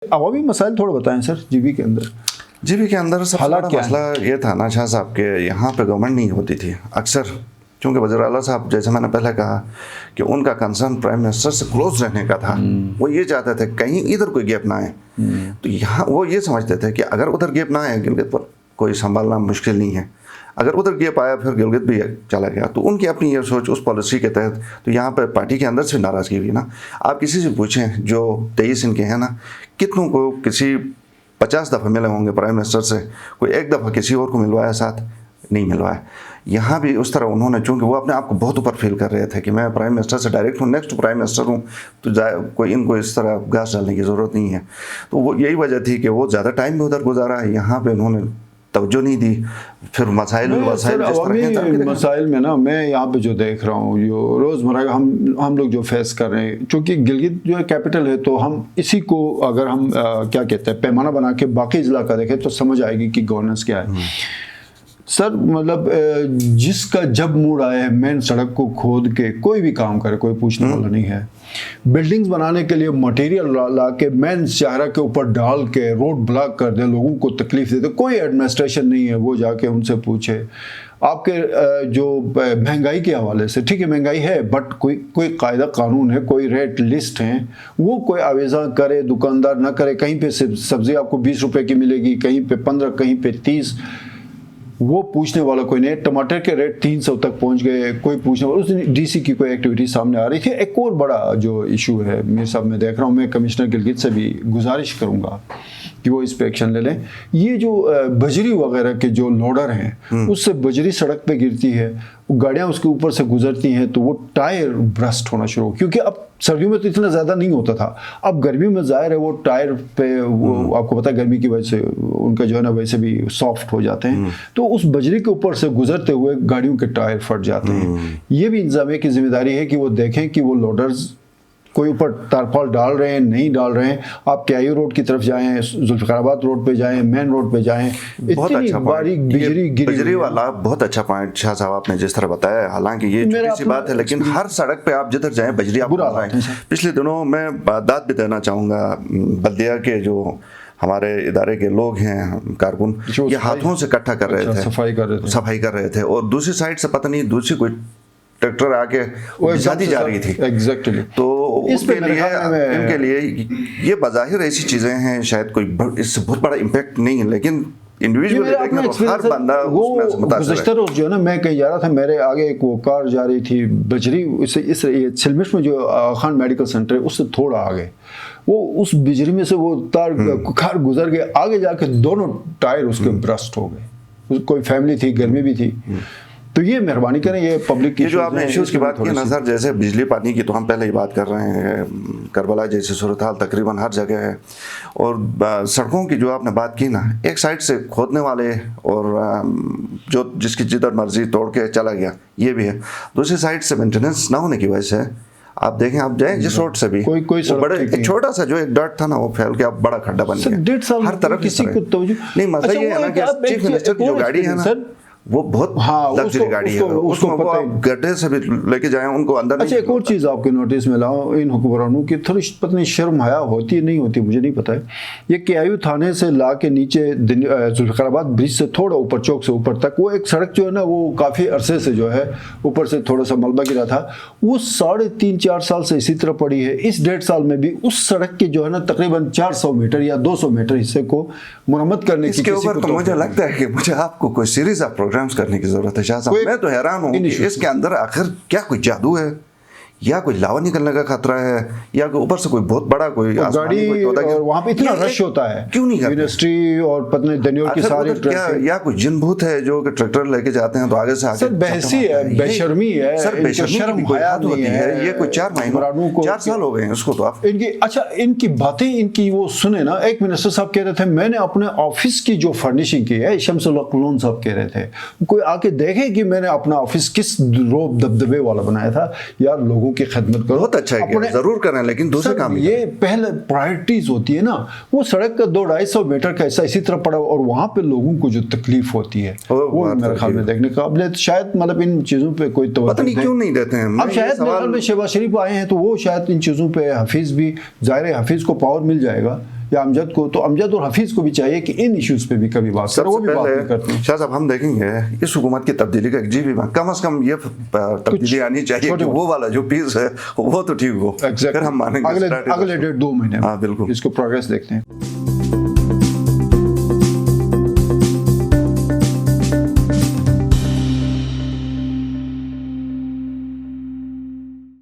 عوامی مسائل تھوڑا بتائیں سر جی کے اندر. جی کے اندر سب سے بڑا مسئلہ یہ تھا نا شاہ صاحب کہ یہاں پہ گورنمنٹ نہیں ہوتی تھی اکثر، چونکہ وزیر اعلیٰ صاحب جیسے میں نے پہلے کہا کہ ان کا کنسرن پرائم منسٹر سے کلوز رہنے کا تھا. وہ یہ چاہتے تھے کہیں ادھر کوئی گیپ نہ آئے. تو یہاں وہ یہ سمجھتے تھے کہ اگر ادھر گیپ نہ آئے گلگت پر کوئی سنبھالنا مشکل نہیں ہے، اگر ادھر گیپ آیا پھر گلگت بھی چلا گیا. تو ان کی اپنی یہ سوچ اس پالیسی کے تحت. تو یہاں پہ پارٹی کے اندر سے ناراضگی ہوئی نا. آپ کسی سے پوچھیں جو 23 ان کے ہیں نا، کتنوں کو کسی 50 دفعہ ملے ہوں گے پرائم منسٹر سے، کوئی ایک دفعہ کسی اور کو ملوایا ساتھ نہیں ملوایا. یہاں بھی اس طرح انہوں نے، چونکہ وہ اپنے آپ کو بہت اوپر فیل کر رہے تھے کہ میں پرائم منسٹر سے ڈائریکٹ ہوں، نیکسٹ پرائم منسٹر ہوں، تو کوئی ان کو اس طرح گھاس ڈالنے کی ضرورت نہیں ہے. تو وہ یہی وجہ تھی کہ وہ زیادہ ٹائم بھی ادھر گزارا. یہاں پہ انہوں نے توجہ نہیں دی. پھر مسائل مسائل میں نا میں یہاں پہ جو دیکھ رہا ہوں، جو روزمرہ ہم لوگ جو فیس کر رہے ہیں، چونکہ گلگت جو ہے کیپٹل ہے، تو ہم اسی کو اگر ہم کیا کہتے ہیں پیمانہ بنا کے باقی اضلاع کا دیکھیں تو سمجھ آئے گی کہ گورننس کیا ہے. سر مطلب جس کا جب موڈ آئے مین سڑک کو کھود کے کوئی بھی کام کرے، کوئی پوچھنے والا نہیں ہے. بلڈنگز بنانے کے لیے مٹیریل لا کے مین شاہراہ کے اوپر ڈال کے روڈ بلاک کر دے، لوگوں کو تکلیف دے دے، کوئی ایڈمنسٹریشن نہیں ہے. وہ جا کے ان سے پوچھے آپ کے جو مہنگائی کے حوالے سے، ٹھیک ہے مہنگائی ہے بٹ کوئی قاعدہ قانون ہے، کوئی ریٹ لسٹ ہیں، وہ کوئی آویزاں کرے دکاندار نہ کرے. کہیں پہ سبزی آپ کو 20 روپے کی ملے گی، کہیں پہ 15، کہیں پہ 30. وہ پوچھنے والا کوئی نہیں. ٹماٹر کے ریٹ 300 تک پہنچ گئے، کوئی پوچھنے والا. اس دن ڈی سی کی کوئی ایکٹیویٹی سامنے آ رہی تھی. ایک اور بڑا جو ایشو ہے میر صاحب میں دیکھ رہا ہوں، میں کمشنر گلگت سے بھی گزارش کروں گا کہ وہ اس پہ ایکشن لے لیں. یہ جو بجری وغیرہ کے جو لوڈر ہیں، اس سے بجری سڑک پہ گرتی ہے، گاڑیاں اس کے اوپر سے گزرتی ہیں تو وہ ٹائر برسٹ ہونا شروع ہو. کیونکہ اب سردیوں میں تو اتنا زیادہ نہیں ہوتا تھا، اب گرمیوں میں ظاہر ہے وہ ٹائر پہ وہ آپ کو پتہ ہے گرمی کی وجہ سے ان کا جو ہے نا ویسے بھی سافٹ ہو جاتے ہیں، تو اس بجری کے اوپر سے گزرتے ہوئے گاڑیوں کے ٹائر پھٹ جاتے ہیں. یہ بھی انتظامیہ کی ذمہ داری ہے کہ وہ دیکھیں کہ وہ لوڈرز کوئی اوپر تارپال ڈال رہے ہیں نہیں ڈال رہے ہیں. آپ کے آئیو روڈ کی طرف جائیں، ذوالفقار آباد روڈ پہ جائیں، مین روڈ پہ جائیں، بہت اچھا باریک بجری والا بہت اچھا پوائنٹ شاہ صاحب آپ نے جس طرح بتایا. حالانکہ یہ چھوٹی سی بات ہے لیکن ہر سڑک پہ آپ جدھر جائیں بجری آپ کو رہے. پچھلے دنوں میں داد بھی دینا چاہوں گا بلدیہ کے جو ہمارے ادارے کے لوگ ہیں کارکن، یہ ہاتھوں سے اکٹھا کر رہے تھے، صفائی کر رہے تھے، اور دوسری سائڈ سے پتہ نہیں دوسری کوئی ٹریکٹر آ کے جاتی جا رہی تھی. تو اس کے لیے یہ بظاہر ایسی چیزیں ہیں، شاید کوئی اس سے بہت بڑا امپیکٹ نہیں ہے، لیکن انڈیویجول دیکھنا تو ہر بندہ اس میں متاثر ہے. گزشتہ روز جو ہے نا میں کہیں جا رہا تھا، میرے آگے ایک وہ کار جا رہی تھی بجری، اس سلمش میں جو خان میڈیکل سینٹر ہے اس سے تھوڑا آگے، وہ اس بجری میں سے وہ تار کار گزر گئے، آگے جا کے دونوں ٹائر اس کے برسٹ ہو گئے. کوئی فیملی تھی، گرمی بھی تھی. تو یہ مہربانی کریں، یہ پبلک کی جو آپ نے ایشوز کی بات کی نا سر، جیسے بجلی پانی کی تو ہم پہلے ہی بات کر رہے ہیں، کربلا جیسی صورتحال تقریباً ہر جگہ ہے. اور سڑکوں کی جو آپ نے بات کی نا، ایک سائڈ سے کھودنے والے اور جو جس کی جدھر مرضی توڑ کے چلا گیا یہ بھی ہے، دوسری سائڈ سے مینٹیننس نہ ہونے کی وجہ سے آپ دیکھیں، آپ جائیں جس روڈ سے بھی بڑے چھوٹا سا جو ایک ڈاٹ تھا نا وہ پھیل کے اب بڑا کھڈا بن گیا ہر طرف. کسی کو توجہ نہیں، مسئلہ یہ ہے نا کہ چیف منسٹر کی جو گاڑی ہے نا وہ بہت لگژری گاڑی ہے، اس میں وہ آپ گڈھے سے بھی لے کے جائیں ان کو اندر نہیں. اچھا ایک اور چیز آپ کے نوٹس میں لاؤں، ان حکمرانوں کی تھوڑی پتہ نہیں شرم حیا ہوتی ہے نہیں ہوتی مجھے نہیں پتہ ہے. یہ کیایو تھانے سے لا کے نیچے ذوالفقار آباد برج سے تھوڑا اوپر، چوک سے اوپر تک، وہ ایک سڑک جو ہے نا وہ کافی عرصے سے جو ہے اوپر سے تھوڑا سا ملبہ گرا تھا، وہ 3.5-4 سال سے اسی طرح پڑی ہے. اس 1.5 سال میں بھی اس سڑک کے جو ہے نا تقریباً 400 میٹر یا 200 میٹر حصے کو مرمت کرنے کی. اس کے اوپر تو مجھے لگتا ہے کہ مجھے آپ کو کوئی سیریز آف پروگرامز کرنے کی ضرورت ہے شاہ صاحب. میں تو حیران ہوں کہ اس کے اندر آخر کیا کوئی جادو ہے، یا کوئی لاوا نکلنے کا خطرہ ہے، یا اوپر سے کوئی بہت بڑا کوئی گاڑی، اور وہاں پہ اتنا رش ہوتا ہے کیوں نہیں کرتے یونیورسٹی اور پتنے دنیور کی ساری ٹریفک، یا کوئی جن بھوت ہے جو کہ ٹریکٹر لے کے جاتے ہیں تو آگے سے آگے. سر بحثی ہے، بے شرمی ہے سر، بے شرمی کوئی حد ہوتی ہے. یہ کوئی 4 سال ہو گئے ہیں اس کو. تو آپ ان کی اچھا ان کی باتیں ان کی وہ سنیں نا. ایک منسٹر صاحب کہہ رہے تھے میں نے اپنے آفس کی جو فرنیشنگ کی ہے، شمس القلون صاحب کہہ رہے تھے کوئی آ کے دیکھے کہ میں نے اپنا آفس کس روب دبدبے والا بنایا تھا. یار لوگوں کی خدمت کرو، بہت اچھا ہے، ضرور کریں، لیکن دوسرے کام یہ پہلے پرائرٹیز ہوتی ہے نا. وہ سڑک کا 200-250 میٹر کا حصہ اسی طرح پڑا، اور وہاں پہ لوگوں کو جو تکلیف ہوتی ہے وہ میرے خیال میں دیکھنے قابل ہے. شاید مطلب ان چیزوں پہ کوئی توجہ کیوں نہیں دیتے ہیں. اب شاید میرے خیال میں شہباز شریف آئے ہیں تو وہ شاید ان چیزوں پہ حفیظ بھی، ظاہر ہے حفیظ کو پاور مل جائے گا یا امجد کو, تو امجد اور حفیظ کو بھی چاہیے کہ ان ایشوز پہ بھی کبھی بات کریں, وہ بھی بات نہیں کرتے ہیں. شاہ صاحب ہم دیکھیں گے اس حکومت کی تبدیلی کا ایک جی بھی کم از کم یہ تبدیلی آنی چاہیے کہ وہ والا جو پیس ہے وہ تو ٹھیک ہو, پھر ہم مانیں گے اگلے 1.5-2 مہینے. ہاں بالکل, اس کو پروگریس دیکھتے ہیں.